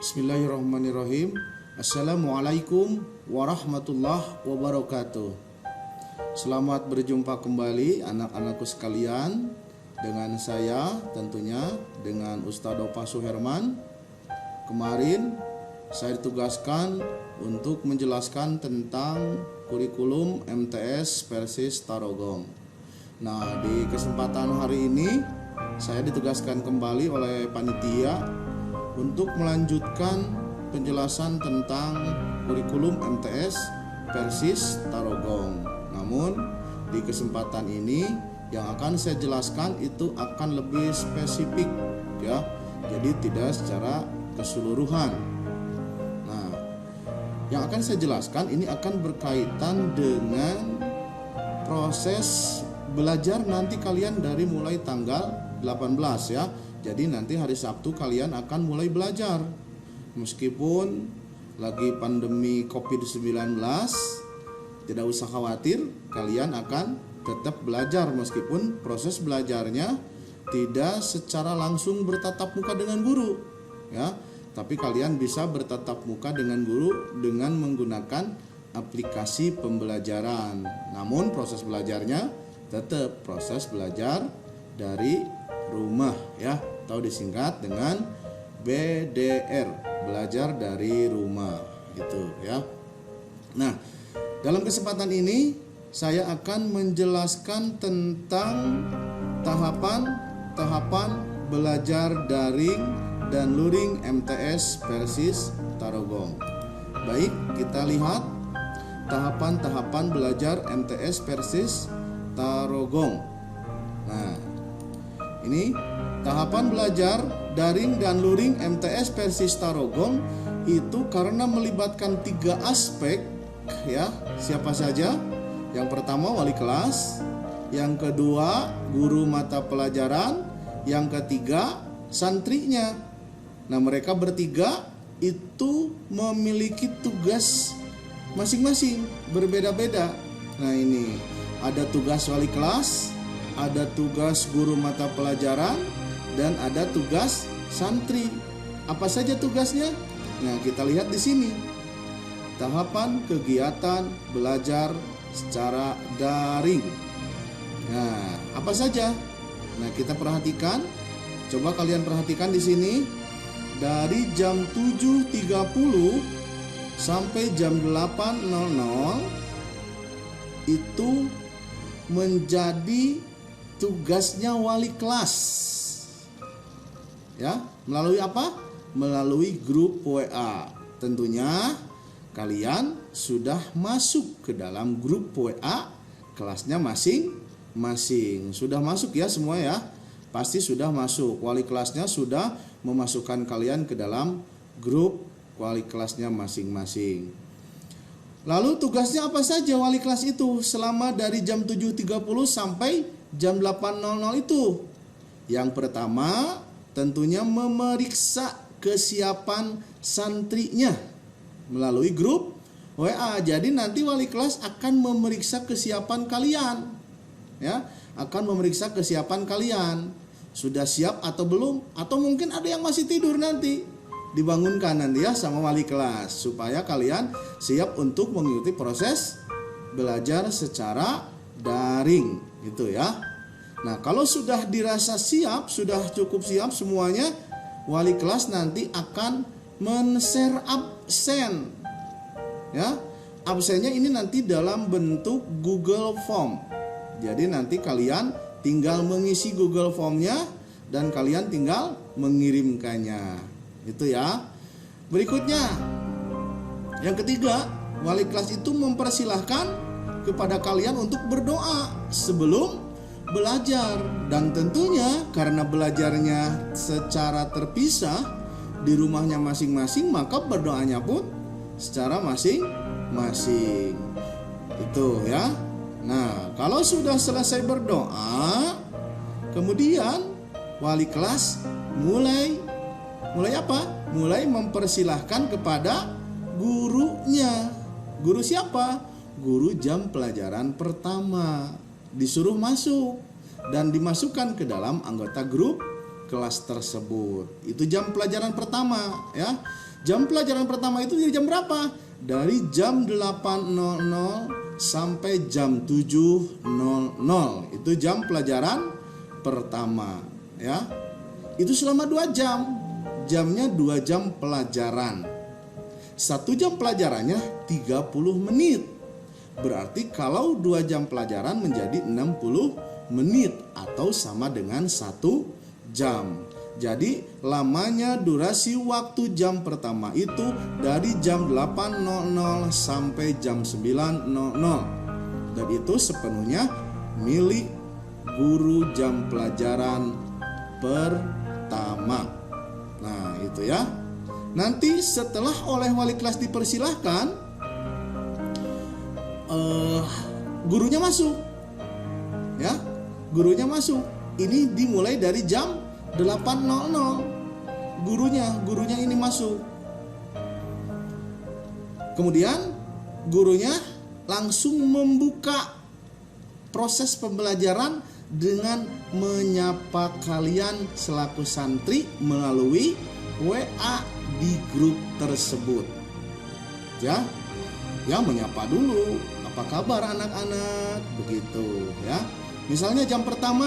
Bismillahirrahmanirrahim. Assalamualaikum warahmatullahi wabarakatuh. Selamat berjumpa kembali anak-anakku sekalian, dengan saya tentunya, dengan Ustadz Opa Suherman. Kemarin saya ditugaskan untuk menjelaskan tentang kurikulum MTS Persis Tarogong. Nah, di kesempatan hari ini saya ditugaskan kembali oleh panitia untuk melanjutkan penjelasan tentang kurikulum MTS Persis Tarogong. Namun di kesempatan ini yang akan saya jelaskan itu akan lebih spesifik ya. Jadi tidak secara keseluruhan. Nah, yang akan saya jelaskan ini akan berkaitan dengan proses belajar nanti kalian dari mulai tanggal 18 ya. Jadi nanti hari Sabtu kalian akan mulai belajar. Meskipun lagi pandemi COVID-19, tidak usah khawatir, kalian akan tetap belajar meskipun proses belajarnya tidak secara langsung bertatap muka dengan guru ya. Tapi kalian bisa bertatap muka dengan guru dengan menggunakan aplikasi pembelajaran. Namun proses belajarnya tetap proses belajar dari rumah ya, atau disingkat dengan BDR, belajar dari rumah gitu ya. Nah, dalam kesempatan ini saya akan menjelaskan tentang tahapan belajar daring dan luring MTS Persis Tarogong. Baik, kita lihat tahapan-tahapan belajar MTS Persis Tarogong. Nah, ini tahapan belajar daring dan luring MTS Persis Tarogong itu karena melibatkan 3 aspek ya. Siapa saja? Yang pertama wali kelas, yang kedua guru mata pelajaran, yang ketiga santrinya. Nah, mereka bertiga itu memiliki tugas masing-masing berbeda-beda. Nah, ini ada tugas wali kelas, ada tugas guru mata pelajaran, dan ada tugas santri. Apa saja tugasnya? Nah, kita lihat di sini. Tahapan kegiatan belajar secara daring. Nah, apa saja? Nah, kita perhatikan. Coba kalian perhatikan di sini. Dari jam 7.30 sampai jam 8.00 itu menjadi tugasnya wali kelas ya. Melalui apa? Melalui grup WA. Tentunya kalian sudah masuk ke dalam grup WA kelasnya masing-masing. Sudah masuk ya semua ya. Pasti sudah masuk. Wali kelasnya sudah memasukkan kalian ke dalam grup wali kelasnya masing-masing. Lalu tugasnya apa saja wali kelas itu selama dari jam 7.30 sampai jam 8.00 itu? Yang pertama tentunya memeriksa kesiapan santrinya melalui grup WA. Jadi nanti wali kelas akan memeriksa kesiapan kalian ya, akan memeriksa kesiapan kalian. Sudah siap atau belum? Atau mungkin ada yang masih tidur, nanti dibangunkan nanti ya sama wali kelas supaya kalian siap untuk mengikuti proses belajar secara daring gitu ya. Nah, kalau sudah dirasa siap, sudah cukup siap semuanya, wali kelas nanti akan men-share absen ya. Absennya ini nanti dalam bentuk Google Form. Jadi nanti kalian tinggal mengisi Google Form-nya dan kalian tinggal mengirimkannya. Itu ya. Berikutnya, yang ketiga, wali kelas itu mempersilahkan kepada kalian untuk berdoa sebelum belajar. Dan tentunya karena belajarnya secara terpisah di rumahnya masing-masing, maka berdoanya pun secara masing-masing. Itu ya. Nah, kalau sudah selesai berdoa, kemudian wali kelas mulai apa? Mulai mempersilahkan kepada gurunya. Guru siapa? Guru jam pelajaran pertama. Disuruh masuk dan dimasukkan ke dalam anggota grup kelas tersebut. Itu jam pelajaran pertama ya. Jam pelajaran pertama itu dari jam berapa? Dari jam 8.00 sampai jam 7.00. Itu jam pelajaran pertama ya. Itu selama 2 jam. Jamnya 2 jam pelajaran. 1 jam pelajarannya 30 menit. Berarti kalau 2 jam pelajaran menjadi 60 menit atau sama dengan 1 jam. Jadi lamanya durasi waktu jam pertama itu dari jam 8.00 sampai jam 9.00. Dan itu sepenuhnya milik guru jam pelajaran pertama. Nah itu ya. Nanti setelah oleh wali kelas dipersilahkan, gurunya masuk ya. Gurunya masuk. Ini dimulai dari jam 8.00. Gurunya ini masuk. Kemudian gurunya langsung membuka proses pembelajaran dengan menyapa kalian selaku santri melalui WA di grup tersebut. Ya menyapa dulu. Apa kabar anak-anak? Begitu ya. Misalnya jam pertama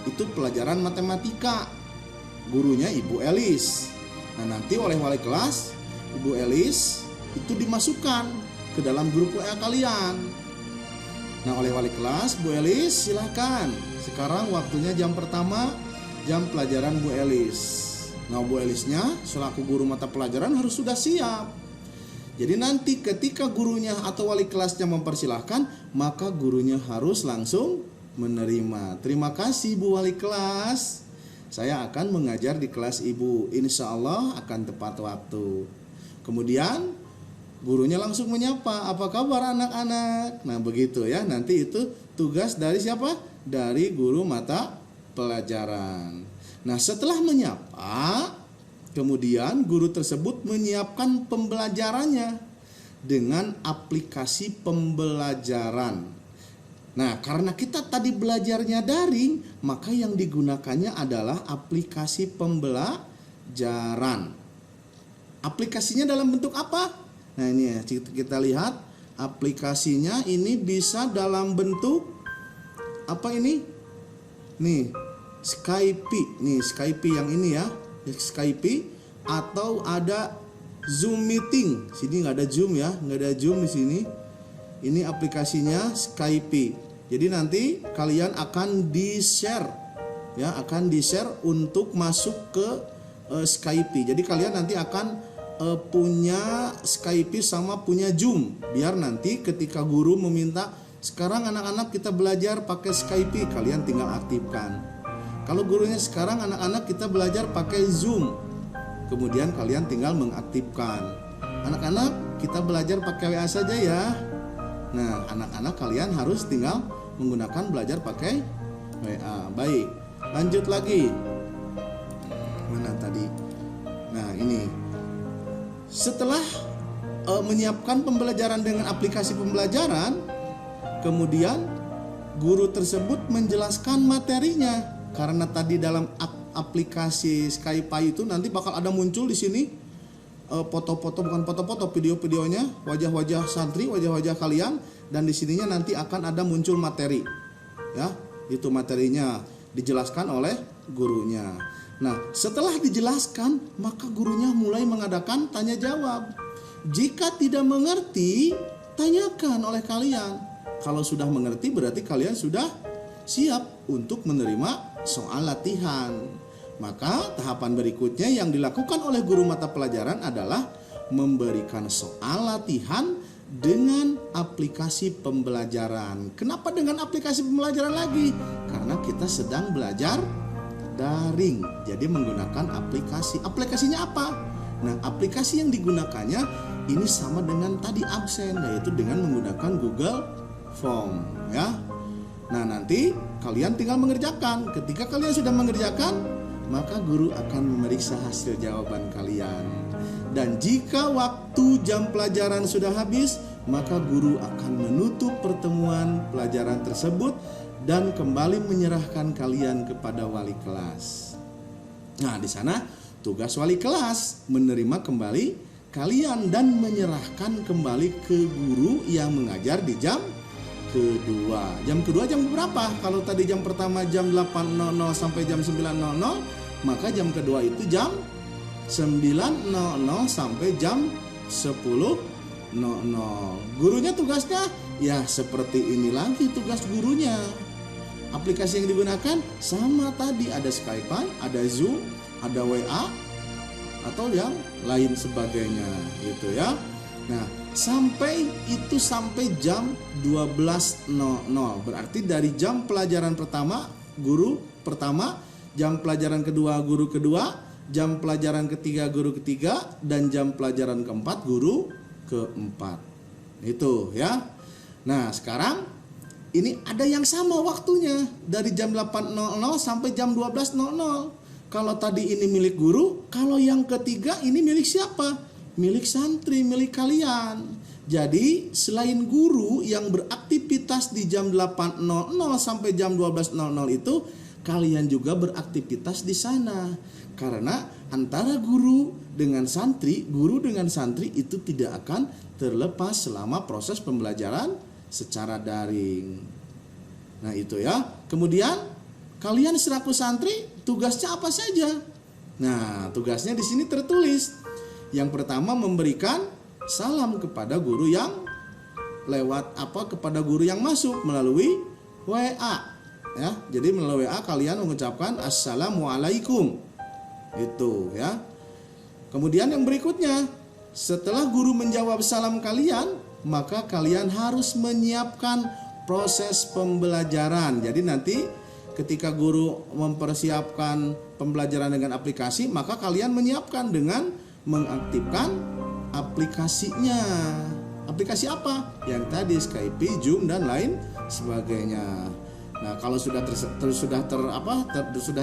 itu pelajaran matematika. Gurunya Ibu Elis. Nah, nanti oleh wali kelas Ibu Elis itu dimasukkan ke dalam grup WA kalian. Nah, oleh wali kelas Bu Elis silakan. Sekarang waktunya jam pertama, jam pelajaran Bu Elis. Nah, Bu Elisnya selaku guru mata pelajaran harus sudah siap. Jadi nanti ketika gurunya atau wali kelasnya mempersilahkan, maka gurunya harus langsung menerima. Terima kasih Bu Wali Kelas. Saya akan mengajar di kelas Ibu. Insya Allah akan tepat waktu. Kemudian gurunya langsung menyapa, apa kabar anak-anak? Nah begitu ya. Nanti itu tugas dari siapa? Dari guru mata pelajaran. Nah setelah menyapa, kemudian guru tersebut menyiapkan pembelajarannya dengan aplikasi pembelajaran. Nah, karena kita tadi belajarnya daring, maka yang digunakannya adalah aplikasi pembelajaran. Aplikasinya dalam bentuk apa? Nah, ini ya, kita lihat aplikasinya ini bisa dalam bentuk apa ini? Nih, Skype. Nih, Skype yang ini ya. Skype atau ada Zoom meeting. Sini nggak ada Zoom ya, nggak ada Zoom di sini. Ini aplikasinya Skype. Jadi nanti kalian akan di-share ya, akan di-share untuk masuk ke Skype. Jadi kalian nanti akan punya Skype sama punya Zoom. Biar nanti ketika guru meminta, sekarang anak-anak kita belajar pakai Skype, kalian tinggal aktifkan. Kalau gurunya sekarang anak-anak kita belajar pakai Zoom, kemudian kalian tinggal mengaktifkan. Anak-anak kita belajar pakai WA saja ya. Nah, anak-anak kalian harus tinggal menggunakan belajar pakai WA. Baik, lanjut lagi. Mana tadi? Nah, ini. Setelah menyiapkan pembelajaran dengan aplikasi pembelajaran, kemudian guru tersebut menjelaskan materinya. Karena tadi dalam aplikasi Skype itu nanti bakal ada muncul di sini foto-foto, bukan foto-foto, video-videonya, wajah-wajah santri, wajah-wajah kalian, dan di sininya nanti akan ada muncul materi. Ya, itu materinya dijelaskan oleh gurunya. Nah, setelah dijelaskan, maka gurunya mulai mengadakan tanya jawab. Jika tidak mengerti, tanyakan oleh kalian. Kalau sudah mengerti berarti kalian sudah siap untuk menerima soal latihan. Maka tahapan berikutnya yang dilakukan oleh guru mata pelajaran adalah memberikan soal latihan dengan aplikasi pembelajaran. Kenapa dengan aplikasi pembelajaran lagi? Karena kita sedang belajar daring. Jadi menggunakan aplikasi. Aplikasinya apa? Nah, aplikasi yang digunakannya ini sama dengan tadi absen, yaitu dengan menggunakan Google Form ya. Nah, nanti kalian tinggal mengerjakan. Ketika kalian sudah mengerjakan, maka guru akan memeriksa hasil jawaban kalian. Dan jika waktu jam pelajaran sudah habis, maka guru akan menutup pertemuan pelajaran tersebut dan kembali menyerahkan kalian kepada wali kelas. Nah, di sana tugas wali kelas menerima kembali kalian dan menyerahkan kembali ke guru yang mengajar di jam kedua. Jam kedua jam berapa? Kalau tadi jam pertama jam 8.00 sampai jam 9.00, maka jam kedua itu jam 9.00 sampai jam 10.00. Gurunya tugasnya ya seperti ini lagi tugas gurunya. Aplikasi yang digunakan sama tadi, ada Skype, ada Zoom, ada WA, atau yang lain sebagainya gitu ya. Nah, sampai jam 12.00. Berarti dari jam pelajaran pertama guru pertama, jam pelajaran kedua guru kedua, jam pelajaran ketiga guru ketiga, dan jam pelajaran keempat guru keempat. Itu ya. Nah, sekarang ini ada yang sama waktunya dari jam 8.00 sampai jam 12.00. Kalau tadi ini milik guru, kalau yang ketiga ini milik siapa? Milik santri, milik kalian. Jadi selain guru yang beraktivitas di jam 8.00 sampai jam 12.00 itu, kalian juga beraktivitas di sana. Karena antara guru dengan santri itu tidak akan terlepas selama proses pembelajaran secara daring. Nah, itu ya. Kemudian kalian selaku santri tugasnya apa saja? Nah, tugasnya di sini tertulis. Yang pertama memberikan salam kepada guru yang kepada guru yang masuk melalui WA. Ya, jadi melalui WA kalian mengucapkan assalamualaikum. Itu ya. Kemudian yang berikutnya, setelah guru menjawab salam kalian, maka kalian harus menyiapkan proses pembelajaran. Jadi nanti ketika guru mempersiapkan pembelajaran dengan aplikasi, maka kalian menyiapkan dengan mengaktifkan aplikasinya. Aplikasi apa? Yang tadi Skype, Zoom, dan lain sebagainya. Nah, kalau sudah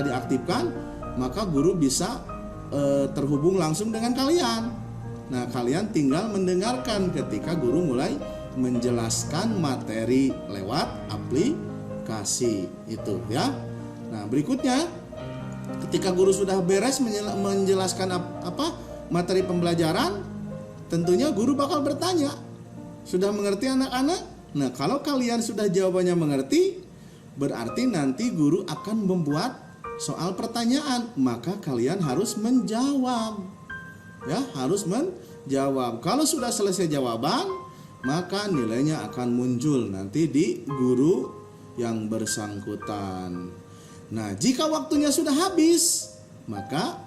diaktifkan, maka guru bisa terhubung langsung dengan kalian. Nah, kalian tinggal mendengarkan ketika guru mulai menjelaskan materi lewat aplikasi itu ya. Nah, berikutnya ketika guru sudah beres menjelaskan materi pembelajaran, tentunya guru bakal bertanya, "Sudah mengerti anak-anak?" Nah, kalau kalian sudah jawabannya mengerti, berarti nanti guru akan membuat soal pertanyaan, maka kalian harus menjawab. Ya, harus menjawab. Kalau sudah selesai jawaban, maka nilainya akan muncul nanti di guru yang bersangkutan. Nah, jika waktunya sudah habis, maka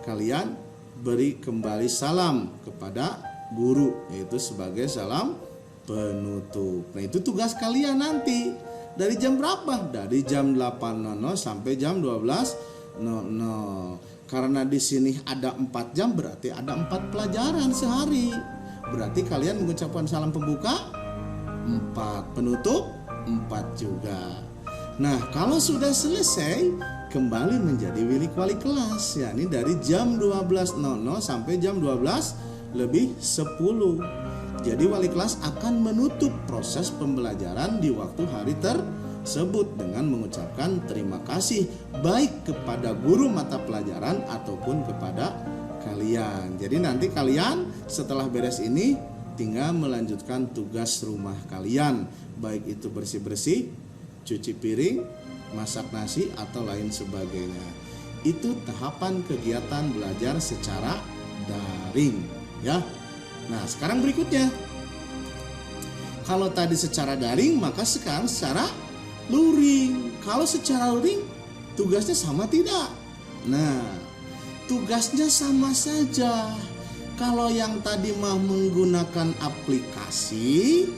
kalian beri kembali salam kepada guru, yaitu sebagai salam penutup. Nah, itu tugas kalian nanti. Dari jam berapa? Dari jam 8.00 sampai jam 12.00. Karena di sini ada 4 jam, berarti ada 4 pelajaran sehari. Berarti kalian mengucapkan salam pembuka 4, penutup 4 juga. Nah, kalau sudah selesai, kembali menjadi wali kelas, yakni dari jam 12.00 sampai jam 12:10. Jadi wali kelas akan menutup proses pembelajaran di waktu hari tersebut dengan mengucapkan terima kasih baik kepada guru mata pelajaran ataupun kepada kalian. Jadi nanti kalian setelah beres ini tinggal melanjutkan tugas rumah kalian, baik itu bersih-bersih, cuci piring, masak nasi atau lain sebagainya. Itu tahapan kegiatan belajar secara daring ya. Nah, sekarang berikutnya, kalau tadi secara daring, maka sekarang secara luring. Kalau secara luring, tugasnya sama tidak? Nah, tugasnya sama saja. Kalau yang tadi mah menggunakan aplikasi,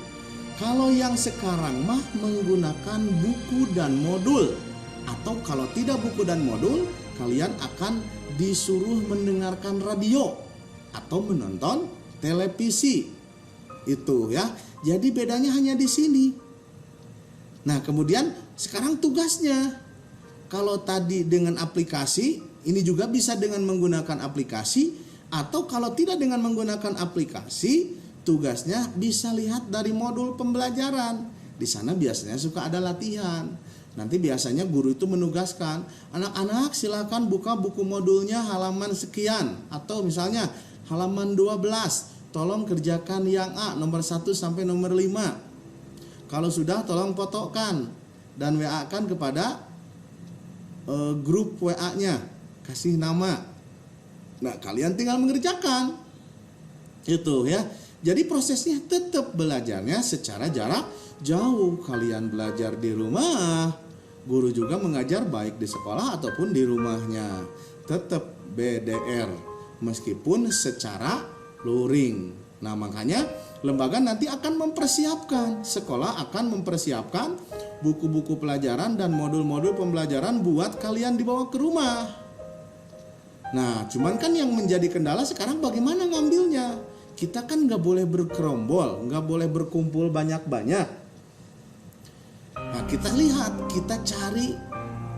kalau yang sekarang mah menggunakan buku dan modul. Atau kalau tidak buku dan modul, kalian akan disuruh mendengarkan radio atau menonton televisi. Itu ya. Jadi bedanya hanya di sini. Nah, kemudian sekarang tugasnya. Kalau tadi dengan aplikasi, ini juga bisa dengan menggunakan aplikasi, atau kalau tidak dengan menggunakan aplikasi, tugasnya bisa lihat dari modul pembelajaran. Di sana biasanya suka ada latihan. Nanti biasanya guru itu menugaskan, anak-anak silakan buka buku modulnya halaman sekian, atau misalnya halaman 12, tolong kerjakan yang A nomor 1 sampai nomor 5. Kalau sudah tolong fotokan dan WA-kan kepada grup WA-nya, kasih nama. Nah, kalian tinggal mengerjakan. Itu ya. Jadi prosesnya tetap belajarnya secara jarak jauh. Kalian belajar di rumah, guru juga mengajar baik di sekolah ataupun di rumahnya. Tetap BDR meskipun secara luring. Nah, makanya lembaga nanti akan mempersiapkan, sekolah akan mempersiapkan buku-buku pelajaran dan modul-modul pembelajaran buat kalian dibawa ke rumah. Nah, cuman kan yang menjadi kendala sekarang bagaimana ngambilnya? Kita kan nggak boleh berkerombol, nggak boleh berkumpul banyak-banyak. Nah, kita lihat, kita cari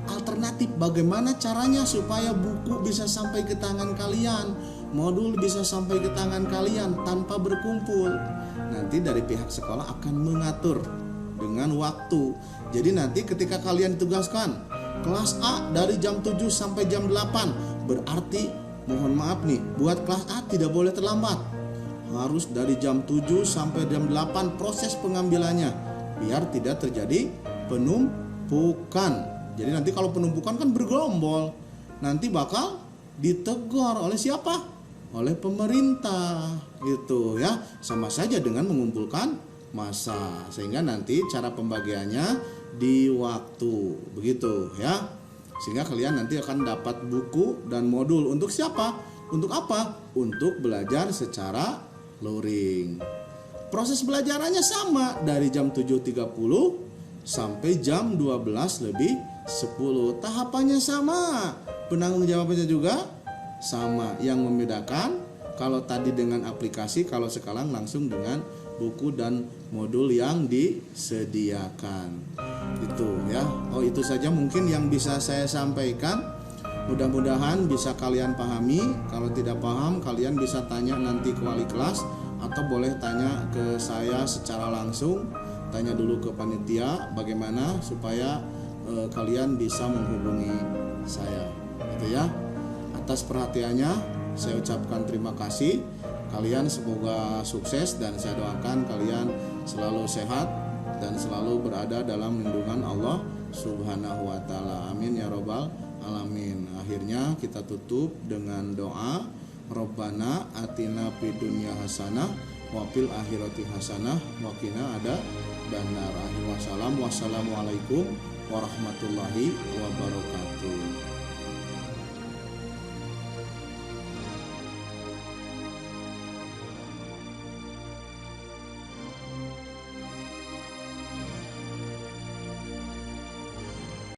alternatif bagaimana caranya supaya buku bisa sampai ke tangan kalian, modul bisa sampai ke tangan kalian tanpa berkumpul. Nanti dari pihak sekolah akan mengatur dengan waktu. Jadi nanti ketika kalian ditugaskan kelas A dari jam 7 sampai jam 8, berarti mohon maaf nih, buat kelas A tidak boleh terlambat. Harus dari jam 7 sampai jam 8 proses pengambilannya, biar tidak terjadi penumpukan. Jadi nanti kalau penumpukan kan bergerombol, nanti bakal ditegur oleh siapa? Oleh pemerintah gitu ya. Sama saja dengan mengumpulkan massa, sehingga nanti cara pembagiannya di waktu begitu ya. Sehingga kalian nanti akan dapat buku dan modul untuk siapa? Untuk apa? Untuk belajar secara luring. Proses belajarannya sama dari jam 7.30 sampai jam 12 lebih 10. Tahapannya sama, penanggung jawabannya juga sama. Yang membedakan kalau tadi dengan aplikasi, kalau sekarang langsung dengan buku dan modul yang disediakan. Itu ya. Oh, itu saja mungkin yang bisa saya sampaikan. Mudah-mudahan bisa kalian pahami. Kalau tidak paham, kalian bisa tanya nanti ke wali kelas, atau boleh tanya ke saya secara langsung. Tanya dulu ke panitia bagaimana supaya kalian bisa menghubungi saya. Gitu ya. Atas perhatiannya saya ucapkan terima kasih. Kalian semoga sukses dan saya doakan kalian selalu sehat dan selalu berada dalam lindungan Allah Subhanahu wa taala. Amin ya robbal alamin. Akhirnya kita tutup dengan doa, Rabbana atina fid dunya hasanah wa fil akhirati hasanah wa qina adzabannar. Wassalamualaikum warahmatullahi wabarakatuh.